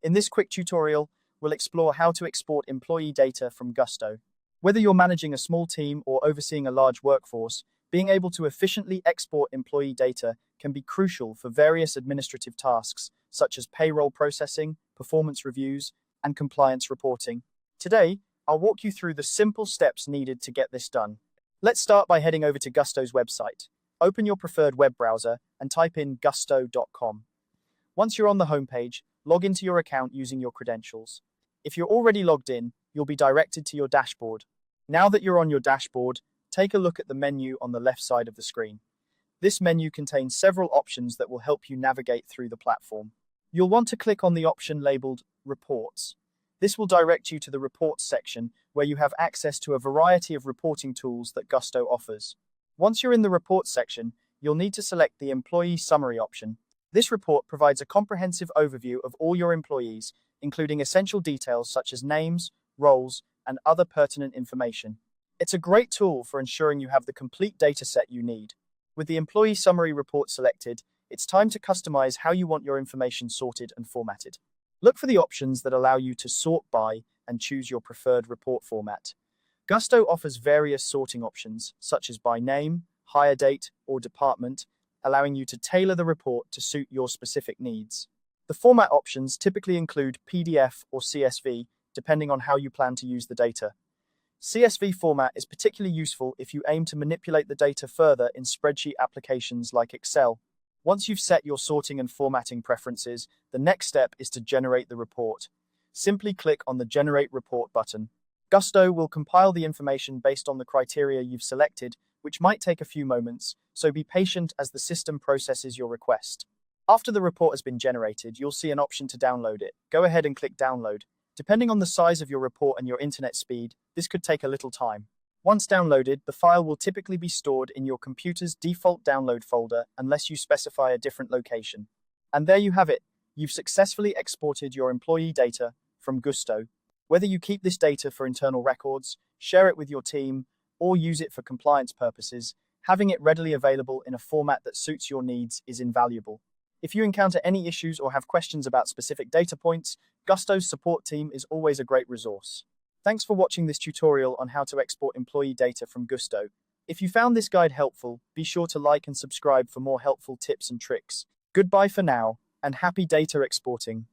In this quick tutorial, we'll explore how to export employee data from Gusto. Whether you're managing a small team or overseeing a large workforce, being able to efficiently export employee data can be crucial for various administrative tasks, such as payroll processing, performance reviews, and compliance reporting. Today, I'll walk you through the simple steps needed to get this done. Let's start by heading over to Gusto's website. Open your preferred web browser and type in gusto.com. Once you're on the homepage, log into your account using your credentials. If you're already logged in, you'll be directed to your dashboard. Now that you're on your dashboard, take a look at the menu on the left side of the screen. This menu contains several options that will help you navigate through the platform. You'll want to click on the option labeled Reports. This will direct you to the Reports section, where you have access to a variety of reporting tools that Gusto offers. Once you're in the Reports section, you'll need to select the Employee Summary option. This report provides a comprehensive overview of all your employees, including essential details such as names, roles, and other pertinent information. It's a great tool for ensuring you have the complete data set you need. With the Employee Summary report selected, it's time to customize how you want your information sorted and formatted. Look for the options that allow you to sort by and choose your preferred report format. Gusto offers various sorting options, such as by name, hire date, or department, allowing you to tailor the report to suit your specific needs. The format options typically include PDF or CSV, depending on how you plan to use the data. CSV format is particularly useful if you aim to manipulate the data further in spreadsheet applications like Excel. Once you've set your sorting and formatting preferences, the next step is to generate the report. Simply click on the Generate Report button. Gusto will compile the information based on the criteria you've selected, which might take a few moments, so be patient as the system processes your request. After the report has been generated, you'll see an option to download it. Go ahead and click Download. Depending on the size of your report and your internet speed, this could take a little time. Once downloaded, the file will typically be stored in your computer's default download folder unless you specify a different location. And there you have it. You've successfully exported your employee data from Gusto. Whether you keep this data for internal records, share it with your team, or use it for compliance purposes, having it readily available in a format that suits your needs is invaluable. If you encounter any issues or have questions about specific data points, Gusto's support team is always a great resource. Thanks for watching this tutorial on how to export employee data from Gusto. If you found this guide helpful, be sure to like and subscribe for more helpful tips and tricks. Goodbye for now, and happy data exporting.